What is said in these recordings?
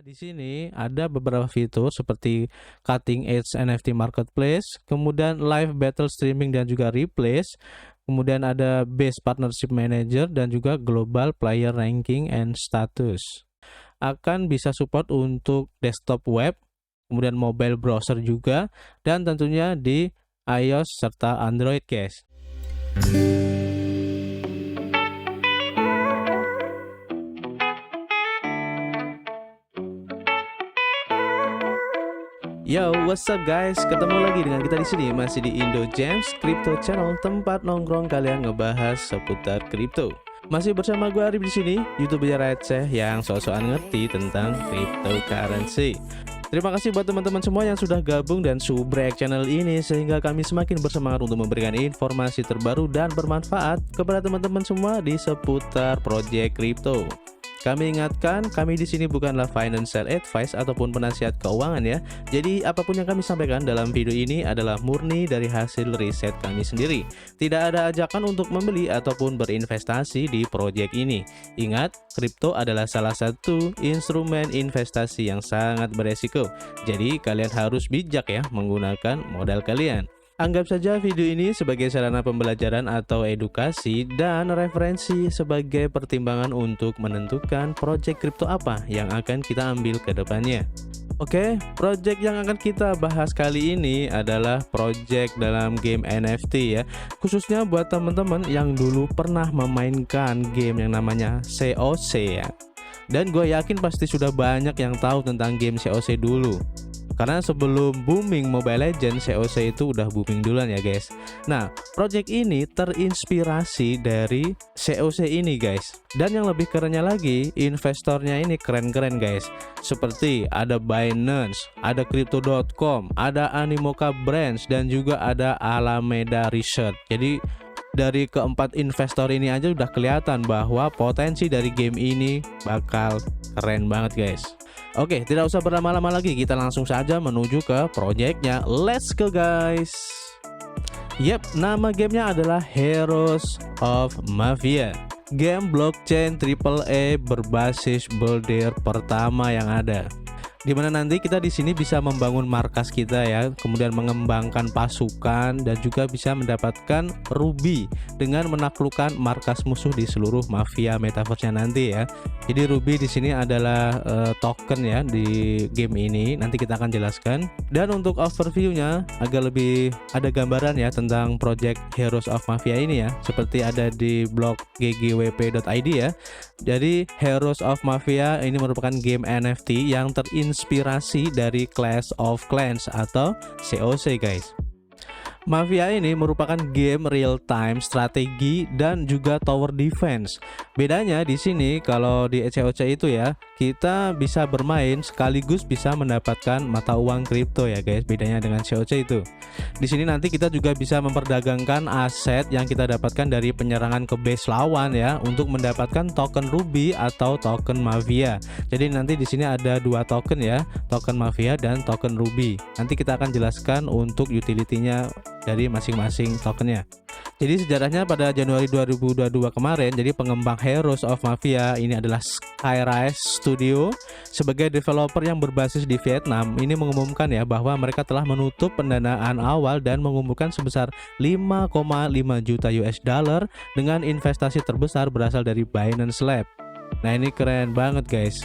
Nah, di sini ada beberapa fitur seperti cutting edge NFT marketplace, kemudian live battle streaming dan juga replays, kemudian ada base partnership manager dan juga global player ranking and status. Akan bisa support untuk desktop web, kemudian mobile browser juga, dan tentunya di iOS serta Android, guys. Yo, what's up guys? Ketemu lagi dengan kita di sini masih di Indo James Crypto Channel, tempat nongkrong kalian ngebahas seputar kripto. Masih bersama gue Arif di sini, YouTuber receh yang sok-sokan ngerti tentang cryptocurrency. Terima kasih buat teman-teman semua yang sudah gabung dan subrek channel ini sehingga kami semakin bersemangat untuk memberikan informasi terbaru dan bermanfaat kepada teman-teman semua di seputar project kripto. Kami ingatkan, kami di sini bukanlah financial advice ataupun penasihat keuangan ya. Jadi apapun yang kami sampaikan dalam video ini adalah murni dari hasil riset kami sendiri. Tidak ada ajakan untuk membeli ataupun berinvestasi di proyek ini. Ingat, kripto adalah salah satu instrumen investasi yang sangat beresiko. Jadi kalian harus bijak ya menggunakan modal kalian. Anggap saja video ini sebagai sarana pembelajaran atau edukasi dan referensi sebagai pertimbangan untuk menentukan proyek kripto apa yang akan kita ambil ke depannya. Oke, proyek yang akan kita bahas kali ini adalah proyek dalam game NFT ya. Khususnya buat teman-teman yang dulu pernah memainkan game yang namanya COC ya. Dan gue yakin pasti sudah banyak yang tahu tentang game COC dulu. Karena sebelum booming Mobile Legends, COC itu udah booming duluan ya guys. Nah, project ini terinspirasi dari COC ini guys. Dan yang lebih kerennya lagi, investornya ini keren-keren guys. Seperti ada Binance, ada Crypto.com, ada Animoca Brands, dan juga ada Alameda Research. Jadi dari keempat investor ini aja udah kelihatan bahwa potensi dari game ini bakal keren banget guys. Oke, tidak usah berlama-lama lagi, kita langsung saja menuju ke proyeknya. Let's go guys. Yep, nama gamenya adalah Heroes of Mafia. Game blockchain AAA berbasis builder pertama yang ada. Dimana nanti kita di sini bisa membangun markas kita ya, kemudian mengembangkan pasukan dan juga bisa mendapatkan ruby dengan menaklukkan markas musuh di seluruh mafia metaverse-nya nanti ya. Jadi ruby di sini adalah token ya di game ini. Nanti kita akan jelaskan. Dan untuk overview-nya agak lebih ada gambaran ya tentang project Heroes of Mafia ini ya, seperti ada di blog ggwp.id ya. Jadi Heroes of Mafia ini merupakan game NFT yang terinspirasi dari Clash of Clans atau COC guys. Mafia ini merupakan game real time strategi dan juga tower defense. Bedanya di sini kalau di COC itu ya, kita bisa bermain sekaligus bisa mendapatkan mata uang kripto ya guys. Bedanya dengan COC itu. Di sini nanti kita juga bisa memperdagangkan aset yang kita dapatkan dari penyerangan ke base lawan ya untuk mendapatkan token ruby atau token mafia. Jadi nanti di sini ada dua token ya, token mafia dan token ruby. Nanti kita akan jelaskan untuk utility-nya dari masing-masing tokennya. Jadi sejarahnya pada Januari 2022 kemarin, jadi pengembang Heroes of Mafia ini adalah Skyrise Studio sebagai developer yang berbasis di Vietnam. Ini mengumumkan ya bahwa mereka telah menutup pendanaan awal dan mengumpulkan sebesar 5,5 juta US dollar dengan investasi terbesar berasal dari Binance Lab. Nah, ini keren banget guys.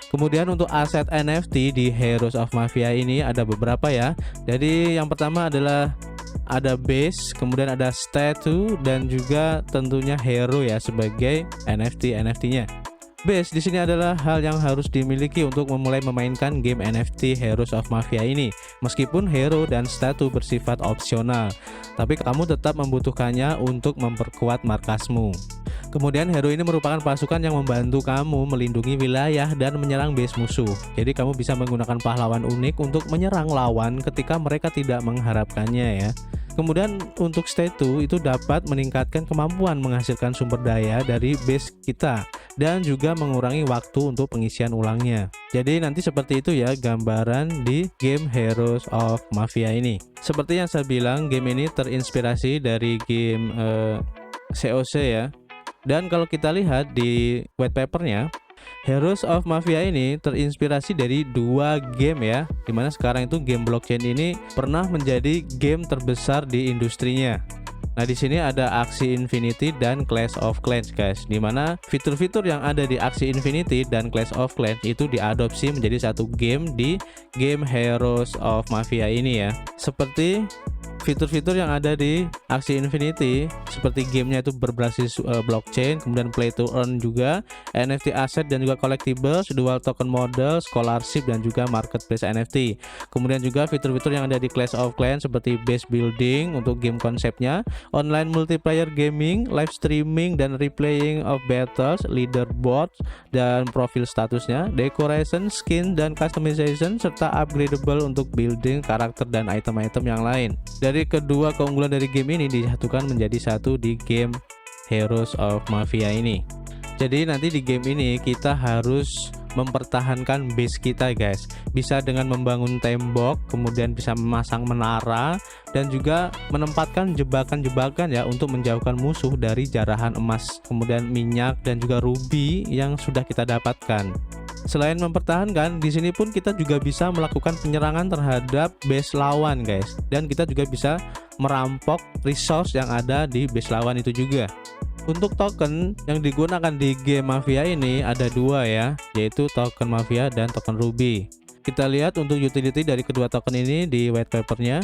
Kemudian untuk aset NFT di Heroes of Mafia ini ada beberapa ya. Jadi yang pertama adalah ada base, kemudian ada statue dan juga tentunya hero ya sebagai NFT-nya. Base di sini adalah hal yang harus dimiliki untuk memulai memainkan game NFT Heroes of Mafia ini. Meskipun hero dan statue bersifat opsional, tapi kamu tetap membutuhkannya untuk memperkuat markasmu. Kemudian hero ini merupakan pasukan yang membantu kamu melindungi wilayah dan menyerang base musuh. Jadi kamu bisa menggunakan pahlawan unik untuk menyerang lawan ketika mereka tidak mengharapkannya ya. Kemudian untuk statue itu dapat meningkatkan kemampuan menghasilkan sumber daya dari base kita dan juga mengurangi waktu untuk pengisian ulangnya. Jadi nanti seperti itu ya gambaran di game Heroes of Mafia ini. Seperti yang saya bilang, game ini terinspirasi dari game COC ya. Dan kalau kita lihat di white papernya, Heroes of Mafia ini terinspirasi dari dua game ya, dimana sekarang itu game blockchain ini pernah menjadi game terbesar di industrinya. Nah, di sini ada Axie Infinity dan Clash of Clans guys, dimana fitur-fitur yang ada di Axie Infinity dan Clash of Clans itu diadopsi menjadi satu game di game Heroes of Mafia ini ya. Seperti fitur-fitur yang ada di Axie Infinity, seperti gamenya itu berbasis blockchain, kemudian play to earn juga, NFT aset dan juga collectibles, dual token model, scholarship dan juga marketplace NFT. Kemudian juga fitur-fitur yang ada di Clash of Clans seperti base building untuk game konsepnya, online multiplayer gaming, live streaming dan replaying of battles, leaderboards dan profil statusnya, decoration, skin dan customization serta upgradable untuk building karakter dan item-item yang lain. Dari kedua keunggulan dari game ini disatukan menjadi satu di game Heroes of Mafia ini. Jadi nanti di game ini kita harus mempertahankan base kita guys, bisa dengan membangun tembok, kemudian bisa memasang menara dan juga menempatkan jebakan-jebakan ya untuk menjauhkan musuh dari jarahan emas, kemudian minyak dan juga ruby yang sudah kita dapatkan. Selain mempertahankan, di sini pun kita juga bisa melakukan penyerangan terhadap base lawan guys, dan kita juga bisa merampok resource yang ada di base lawan itu juga. Untuk token yang digunakan di game Mafia ini ada dua ya, yaitu token Mafia dan token Ruby. Kita lihat untuk utility dari kedua token ini di white papernya.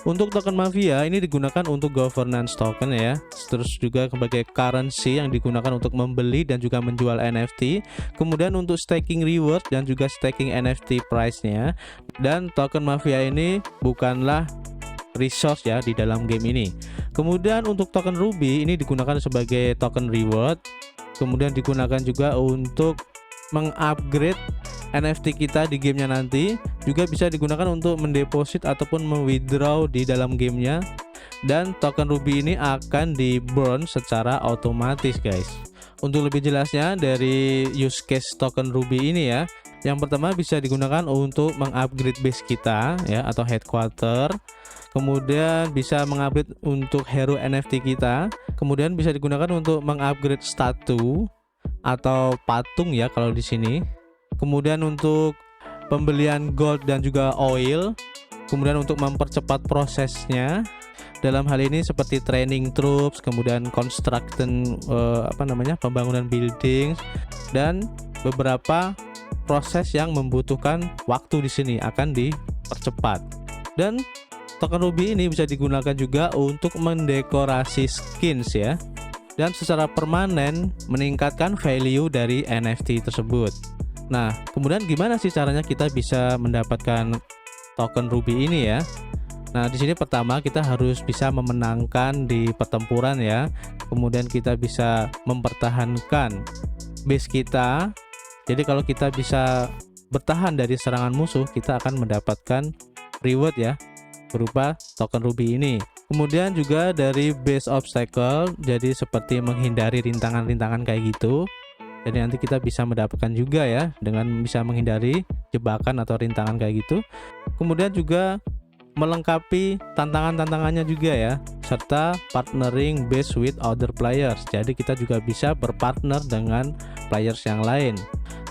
Untuk token Mafia ini digunakan untuk governance token ya, terus juga sebagai currency yang digunakan untuk membeli dan juga menjual NFT, kemudian untuk staking reward dan juga staking NFT price-nya. Dan token Mafia ini bukanlah resource ya di dalam game ini. Kemudian untuk token Ruby ini digunakan sebagai token reward, kemudian digunakan juga untuk mengupgrade NFT kita di gamenya nanti, juga bisa digunakan untuk mendeposit ataupun mewithdraw di dalam gamenya. Dan token Ruby ini akan di burn secara otomatis guys. Untuk lebih jelasnya dari use case token Ruby ini ya, yang pertama bisa digunakan untuk mengupgrade base kita ya, atau headquarter. Kemudian bisa mengupgrade untuk hero NFT kita, kemudian bisa digunakan untuk mengupgrade statue atau patung ya kalau di sini. Kemudian untuk pembelian gold dan juga oil, kemudian untuk mempercepat prosesnya dalam hal ini seperti training troops, kemudian construction pembangunan buildings, dan beberapa proses yang membutuhkan waktu di sini akan dipercepat. Dan token Ruby ini bisa digunakan juga untuk mendekorasi skins ya, dan secara permanen meningkatkan value dari NFT tersebut. Nah, kemudian gimana sih caranya kita bisa mendapatkan token Ruby ini ya? Nah, di sini pertama kita harus bisa memenangkan di pertempuran ya. Kemudian kita bisa mempertahankan base kita. Jadi kalau kita bisa bertahan dari serangan musuh, kita akan mendapatkan reward ya, berupa token Ruby ini. Kemudian juga dari base obstacle, jadi seperti menghindari rintangan-rintangan kayak gitu. Jadi nanti kita bisa mendapatkan juga ya, dengan bisa menghindari jebakan atau rintangan kayak gitu. Kemudian juga melengkapi tantangan-tantangannya juga ya, serta partnering base with other players. Jadi kita juga bisa berpartner dengan players yang lain.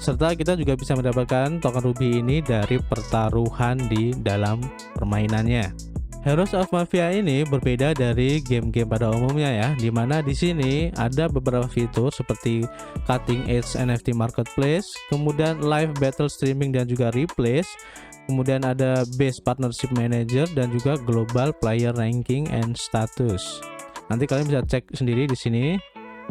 Serta kita juga bisa mendapatkan token Ruby ini dari pertaruhan di dalam permainannya. Heroes of Mafia ini berbeda dari game-game pada umumnya ya, dimana di sini ada beberapa fitur seperti cutting edge NFT marketplace, kemudian live battle streaming dan juga replays, kemudian ada base partnership manager dan juga global player ranking and status. Nanti kalian bisa cek sendiri di sini.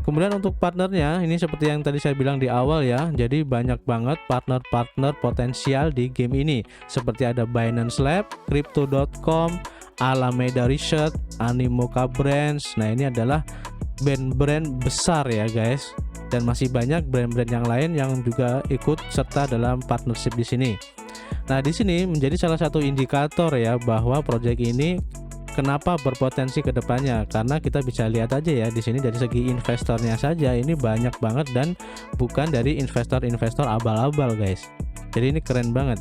Kemudian untuk partnernya ini seperti yang tadi saya bilang di awal ya, jadi banyak banget partner-partner potensial di game ini, seperti ada Binance Lab, Crypto.com, Alameda Research, Animoca Brands. Nah, ini adalah brand-brand besar ya guys, dan masih banyak brand-brand yang lain yang juga ikut serta dalam partnership di sini. Nah, di sini menjadi salah satu indikator ya bahwa proyek ini kenapa berpotensi ke depannya, karena kita bisa lihat aja ya di sini dari segi investornya saja ini banyak banget dan bukan dari investor-investor abal-abal guys. Jadi ini keren banget.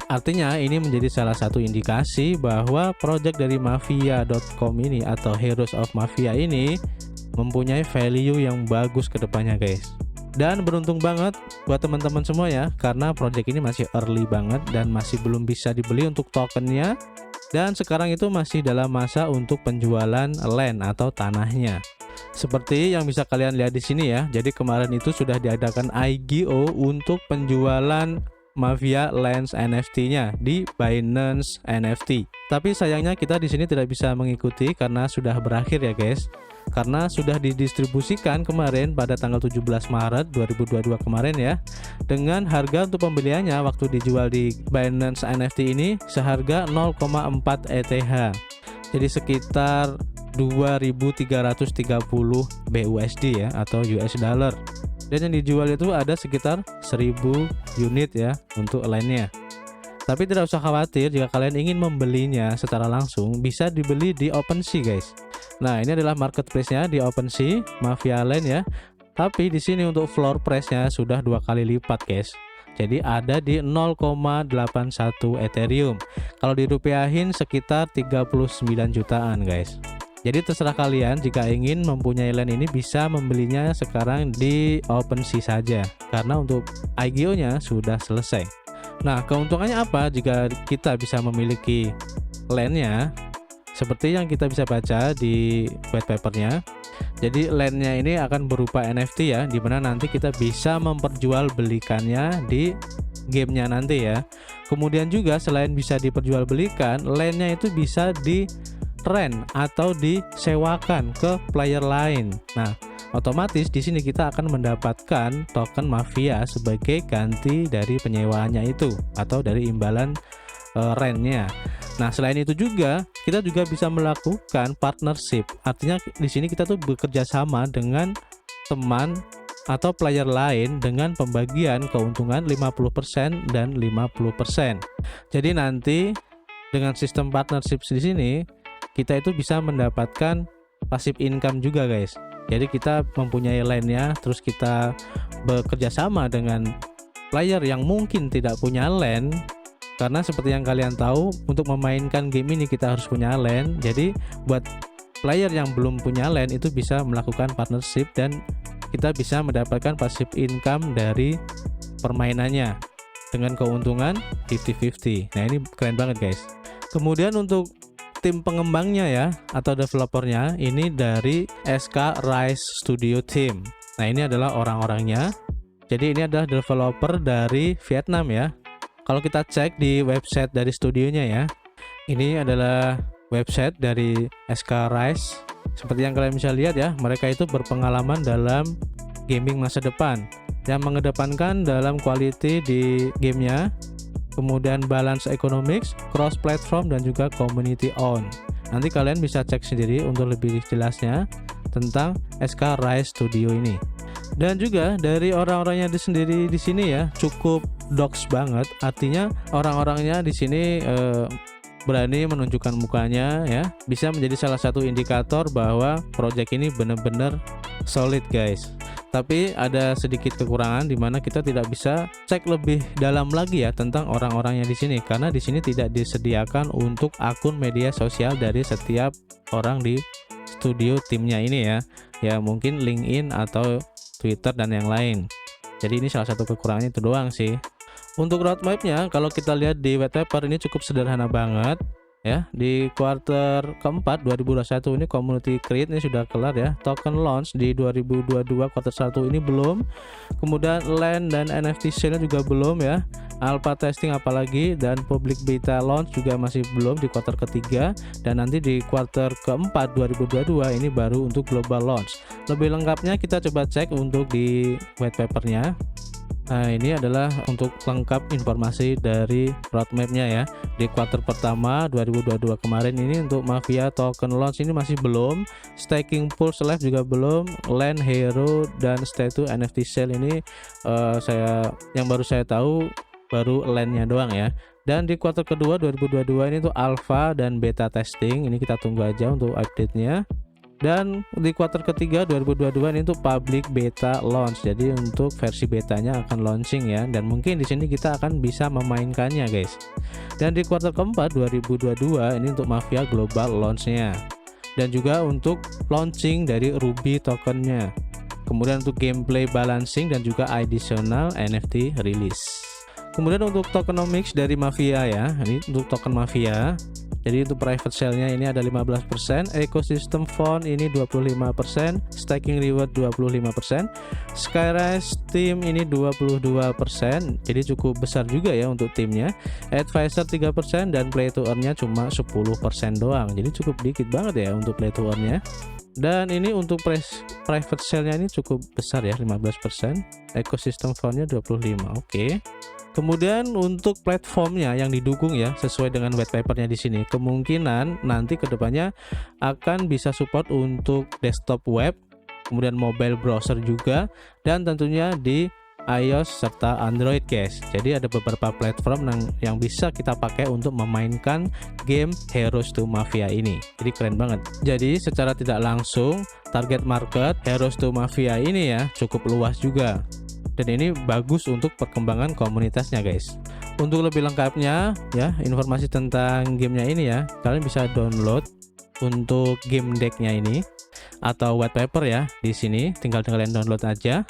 Artinya ini menjadi salah satu indikasi bahwa project dari Mafia.com ini atau Heroes of Mafia ini mempunyai value yang bagus ke depannya guys. Dan beruntung banget buat teman-teman semua ya, karena project ini masih early banget dan masih belum bisa dibeli untuk tokennya. Dan sekarang itu masih dalam masa untuk penjualan land atau tanahnya. Seperti yang bisa kalian lihat di sini ya. Jadi kemarin itu sudah diadakan IGO untuk penjualan Mafia Lands NFT-nya di Binance NFT. Tapi sayangnya kita di sini tidak bisa mengikuti karena sudah berakhir ya guys. Karena sudah didistribusikan kemarin pada tanggal 17 Maret 2022 kemarin ya. Dengan harga untuk pembeliannya waktu dijual di Binance NFT ini seharga 0,4 ETH. Jadi sekitar 2.330 BUSD ya, atau US dollar. Dan yang dijual itu ada sekitar 1000 unit ya untuk lainnya. Tapi tidak usah khawatir, jika kalian ingin membelinya secara langsung bisa dibeli di OpenSea guys. Nah, ini adalah marketplace-nya di OpenSea Mafia Land ya. Tapi di sini untuk floor price-nya sudah 2 kali lipat guys. Jadi ada di 0,81 Ethereum. Kalau dirupiahin sekitar 39 jutaan guys. Jadi terserah kalian, jika ingin mempunyai land ini bisa membelinya sekarang di OpenSea saja, karena untuk IGO-nya sudah selesai. Nah, keuntungannya apa jika kita bisa memiliki land-nya? Seperti yang kita bisa baca di white paper-nya. Jadi land-nya ini akan berupa NFT ya, dimana nanti kita bisa memperjualbelikannya di gamenya nanti ya. Kemudian juga selain bisa diperjualbelikan, land-nya itu bisa di rent atau disewakan ke player lain. Nah, otomatis di sini kita akan mendapatkan token Mafia sebagai ganti dari penyewaannya itu atau dari imbalan rentnya. Nah, selain itu juga kita juga bisa melakukan partnership. Artinya di sini kita tuh bekerja sama dengan teman atau player lain dengan pembagian keuntungan 50% dan 50%. Jadi nanti dengan sistem partnership di sini kita itu bisa mendapatkan passive income juga guys. Jadi kita mempunyai land-nya, terus kita bekerja sama dengan player yang mungkin tidak punya land. Karena seperti yang kalian tahu, untuk memainkan game ini kita harus punya land. Jadi buat player yang belum punya land itu bisa melakukan partnership dan kita bisa mendapatkan passive income dari permainannya dengan keuntungan 50-50. Nah, ini keren banget guys. Kemudian untuk tim pengembangnya ya atau developernya ini dari SK Rise Studio Team. Nah, ini adalah orang-orangnya. Jadi ini adalah developer dari Vietnam ya. Kalau kita cek di website dari studionya ya, ini adalah website dari SK Rise. Seperti yang kalian bisa lihat ya, mereka itu berpengalaman dalam gaming masa depan yang mengedepankan dalam quality di gamenya, kemudian balance economics, cross platform, dan juga community owned. Nanti kalian bisa cek sendiri untuk lebih jelasnya tentang SK Rise Studio ini. Dan juga dari orang-orangnya sendiri di sini ya cukup docs banget. Artinya orang-orangnya di sini berani menunjukkan mukanya ya, bisa menjadi salah satu indikator bahwa project ini benar-benar solid guys. Tapi ada sedikit kekurangan di mana kita tidak bisa cek lebih dalam lagi ya tentang orang-orangnya di sini, karena di sini tidak disediakan untuk akun media sosial dari setiap orang di studio timnya ini ya. Ya mungkin LinkedIn atau Twitter dan yang lain. Jadi ini salah satu kekurangannya itu doang sih. Untuk roadmapnya kalau kita lihat di white paper ini cukup sederhana banget ya. Di quarter keempat 2021 ini community create ini sudah kelar ya. Token launch di 2022 quarter 1 ini belum. Kemudian land dan NFT sale juga belum ya. Alpha testing apalagi, dan public beta launch juga masih belum di quarter ketiga, dan nanti di quarter keempat 2022 ini baru untuk global launch. Lebih lengkapnya kita coba cek untuk di white papernya. Nah, ini adalah untuk lengkap informasi dari roadmapnya ya. Di quarter pertama 2022 kemarin ini untuk Mafia token launch ini masih belum, staking pulse live juga belum, land hero dan statue NFT sale ini yang baru saya tahu baru landnya doang ya. Dan di quarter kedua 2022 ini tuh alpha dan beta testing, ini kita tunggu aja untuk update-nya. Dan di quarter ketiga 2022 ini untuk public beta launch, jadi untuk versi betanya akan launching ya, dan mungkin di sini kita akan bisa memainkannya guys. Dan di quarter keempat 2022 ini untuk Mafia global launchnya, dan juga untuk launching dari Ruby tokennya. Kemudian untuk gameplay balancing dan juga additional NFT release. Kemudian untuk tokenomics dari Mafia ya, ini untuk token Mafia. Jadi untuk private sale-nya ini ada 15%, ecosystem fund ini 25%, staking reward 25%, Skyrise team ini 22%, jadi cukup besar juga ya untuk timnya. Advisor 3% dan play to earn-nya cuma 10% doang. Jadi cukup dikit banget ya untuk play to earn-nya. Dan ini untuk private sale-nya ini cukup besar ya, 15%, ecosystem fund-nya 25%. Oke. Kemudian untuk platformnya yang didukung ya sesuai dengan white papernya di sini, kemungkinan nanti kedepannya akan bisa support untuk desktop web, kemudian mobile browser juga, dan tentunya di iOS serta Android guys. Jadi ada beberapa platform yang bisa kita pakai untuk memainkan game Heroes to Mafia ini. Jadi keren banget. Jadi secara tidak langsung target market Heroes to Mafia ini ya cukup luas juga. Dan ini bagus untuk perkembangan komunitasnya guys. Untuk lebih lengkapnya ya informasi tentang gamenya ini ya, kalian bisa download untuk game decknya ini atau white paper ya di sini. Tinggal kalian download aja.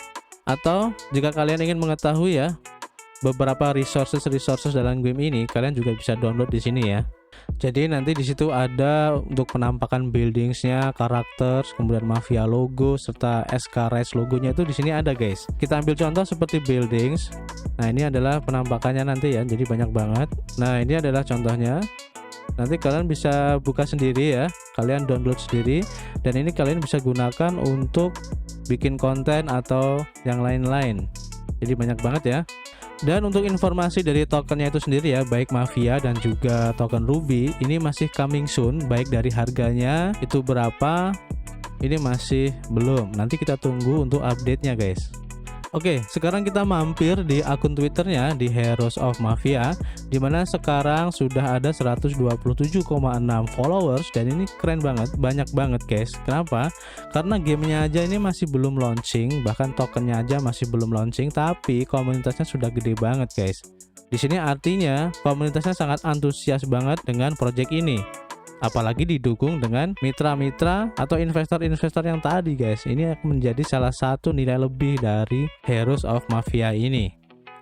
Atau jika kalian ingin mengetahui ya beberapa resources dalam game ini, kalian juga bisa download di sini ya. Jadi nanti di situ ada untuk penampakan buildingsnya, karakter, kemudian Mafia logo serta SK Rise logonya itu di sini ada guys. Kita ambil contoh seperti buildings. Nah ini adalah penampakannya nanti ya, jadi banyak banget. Nah ini adalah contohnya. Nanti kalian bisa buka sendiri ya, kalian download sendiri, dan ini kalian bisa gunakan untuk bikin konten atau yang lain-lain. Jadi banyak banget ya. Dan untuk informasi dari tokennya itu sendiri ya, baik Mafia dan juga token Ruby ini masih coming soon. Baik dari harganya itu berapa, ini masih belum. Nanti kita tunggu untuk update-nya guys. Oke, sekarang kita mampir di akun Twitternya di Heroes of Mafia, dimana sekarang sudah ada 127,6 followers, dan ini keren banget, banyak banget guys. Kenapa? Karena gamenya aja ini masih belum launching, bahkan tokennya aja masih belum launching, tapi komunitasnya sudah gede banget guys. Di sini artinya komunitasnya sangat antusias banget dengan project ini. Apalagi didukung dengan mitra-mitra atau investor-investor yang tadi guys. Ini akan menjadi salah satu nilai lebih dari Heroes of Mafia ini.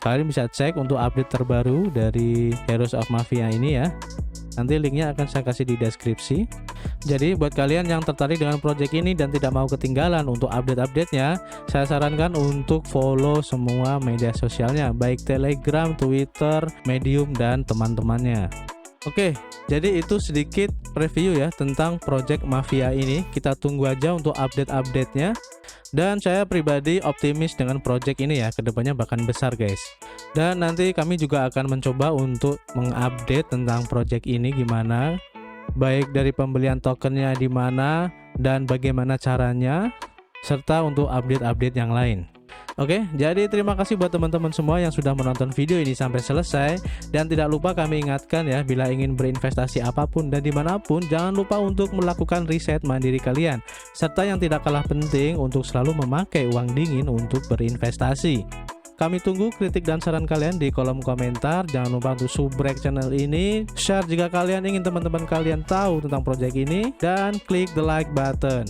Kalian bisa cek untuk update terbaru dari Heroes of Mafia ini ya. Nanti linknya akan saya kasih di deskripsi. Jadi buat kalian yang tertarik dengan project ini dan tidak mau ketinggalan untuk update-update-nya, saya sarankan untuk follow semua media sosialnya, baik Telegram, Twitter, Medium, dan teman-temannya. Oke, jadi itu sedikit review ya tentang project Mafia ini. Kita tunggu aja untuk update-update-nya. Dan saya pribadi optimis dengan project ini ya, kedepannya bahkan besar guys. Dan nanti kami juga akan mencoba untuk mengupdate tentang project ini gimana, baik dari pembelian tokennya di mana dan bagaimana caranya, serta untuk update-update yang lain. Oke, jadi terima kasih buat teman-teman semua yang sudah menonton video ini sampai selesai. Dan tidak lupa kami ingatkan ya, bila ingin berinvestasi apapun dan dimanapun, jangan lupa untuk melakukan riset mandiri kalian. Serta yang tidak kalah penting, untuk selalu memakai uang dingin untuk berinvestasi. Kami tunggu kritik dan saran kalian di kolom komentar. Jangan lupa untuk subrek channel ini, share jika kalian ingin teman-teman kalian tahu tentang project ini, dan klik the like button.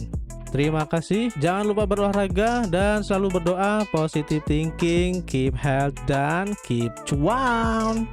Terima kasih, jangan lupa berolahraga dan selalu berdoa, positive thinking, keep health, dan keep cuan.